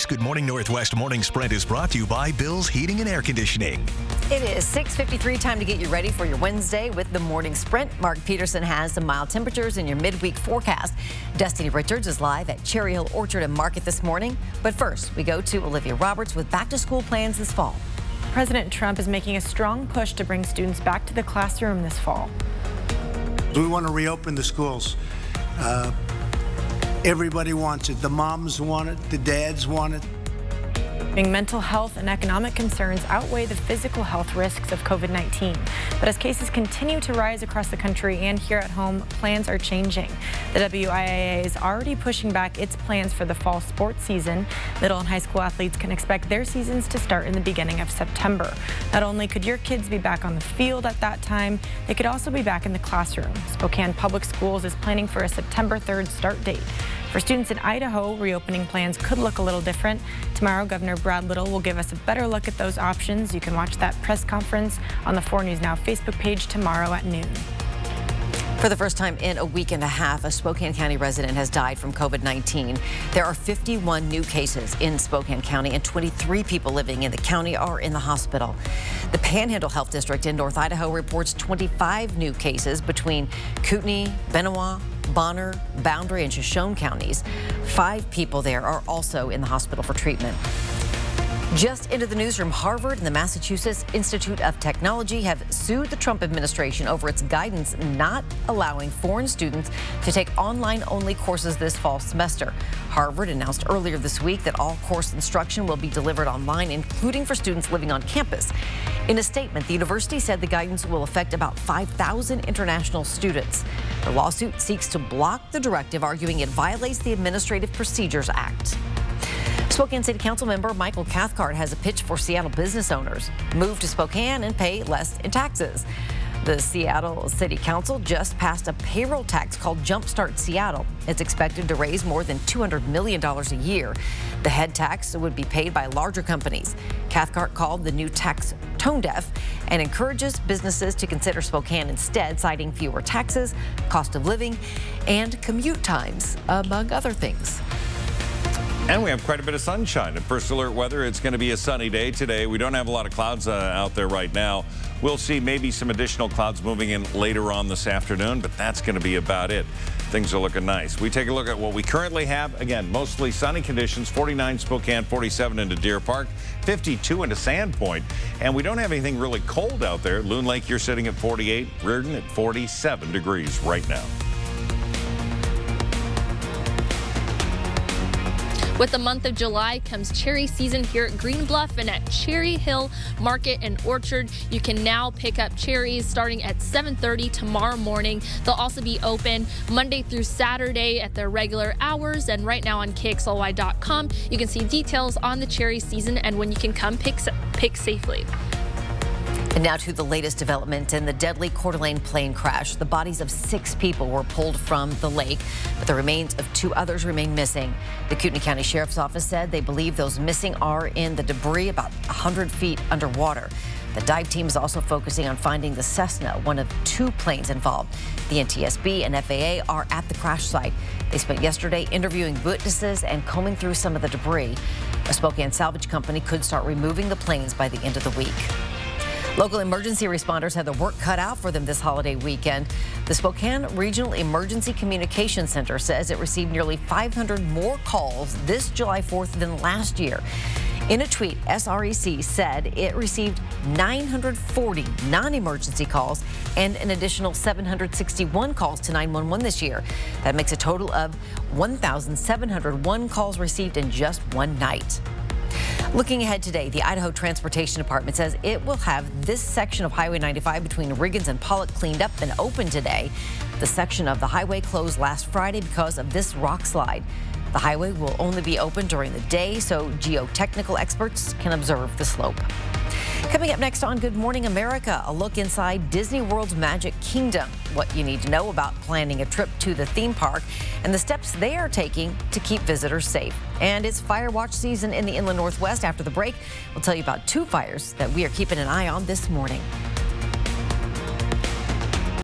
This Good Morning Northwest Morning Sprint is brought to you by Bill's Heating and Air Conditioning. It is 6:53, time to get you ready for your Wednesday with the Morning Sprint. Mark Peterson has some mild temperatures in your midweek forecast. Destiny Richards is live at Cherry Hill Orchard and Market this morning. But first, we go to Olivia Roberts with back-to-school plans this fall. President Trump is making a strong push to bring students back to the classroom this fall. We want to reopen the schools. Everybody wants it. The moms want it. The dads want it. Mental health and economic concerns outweigh the physical health risks of COVID-19. But as cases continue to rise across the country and here at home, plans are changing. The WIAA is already pushing back its plans for the fall sports season. Middle and high school athletes can expect their seasons to start in the beginning of September. Not only could your kids be back on the field at that time, they could also be back in the classroom. Spokane Public Schools is planning for a September 3rd start date. For students in Idaho, reopening plans could look a little different. Tomorrow, Governor Brad Little will give us a better look at those options. You can watch that press conference on the 4 News Now Facebook page tomorrow at noon. For the first time in a week and a half, a Spokane County resident has died from COVID-19. There are 51 new cases in Spokane County, and 23 people living in the county are in the hospital. The Panhandle Health District in North Idaho reports 25 new cases between Kootenai, Benoit, Bonner, Boundary, and Shoshone counties. 5 people there are also in the hospital for treatment. Just into the newsroom, Harvard and the Massachusetts Institute of Technology have sued the Trump administration over its guidance not allowing foreign students to take online-only courses this fall semester. Harvard announced earlier this week that all course instruction will be delivered online, including for students living on campus. In a statement, the university said the guidance will affect about 5,000 international students. The lawsuit seeks to block the directive, arguing it violates the Administrative Procedures Act. Spokane City Council member Michael Cathcart has a pitch for Seattle business owners. Move to Spokane and pay less in taxes. The Seattle City Council just passed a payroll tax called Jumpstart Seattle. It's expected to raise more than $200 million a year. The head tax would be paid by larger companies. Cathcart called the new tax tone deaf and encourages businesses to consider Spokane instead, citing fewer taxes, cost of living, and commute times, among other things. And we have quite a bit of sunshine. At First Alert Weather, it's going to be a sunny day today. We don't have a lot of clouds out there right now. We'll see maybe some additional clouds moving in later on this afternoon, but that's going to be about it. Things are looking nice. We take a look at what we currently have. Again, mostly sunny conditions. 49 Spokane, 47 into Deer Park, 52 into Sandpoint. And we don't have anything really cold out there. Loon Lake, you're sitting at 48. Reardon at 47 degrees right now. With the month of July comes cherry season here at Green Bluff and at Cherry Hill Market and Orchard. You can now pick up cherries starting at 7:30 tomorrow morning. They'll also be open Monday through Saturday at their regular hours. And right now on KXLY.com, you can see details on the cherry season and when you can come pick safely. And now to the latest development in the deadly Coeur d'Alene plane crash. The bodies of 6 people were pulled from the lake, but the remains of 2 others remain missing. The Kootenai County Sheriff's Office said they believe those missing are in the debris about 100 feet underwater. The dive team is also focusing on finding the Cessna, one of 2 planes involved. The NTSB and FAA are at the crash site. They spent yesterday interviewing witnesses and combing through some of the debris. A Spokane salvage company could start removing the planes by the end of the week. Local emergency responders had their work cut out for them this holiday weekend. The Spokane Regional Emergency Communications Center says it received nearly 500 more calls this July 4th than last year. In a tweet, SREC said it received 940 non-emergency calls and an additional 761 calls to 911 this year. That makes a total of 1,701 calls received in just one night. Looking ahead today, the Idaho Transportation Department says it will have this section of Highway 95 between Riggins and Pollock cleaned up and open today. The section of the highway closed last Friday because of this rock slide. The highway will only be open during the day so geotechnical experts can observe the slope. Coming up next on Good Morning America, a look inside Disney World's Magic Kingdom, what you need to know about planning a trip to the theme park, and the steps they are taking to keep visitors safe. And it's fire watch season in the inland Northwest. After the break, we'll tell you about 2 fires that we are keeping an eye on this morning.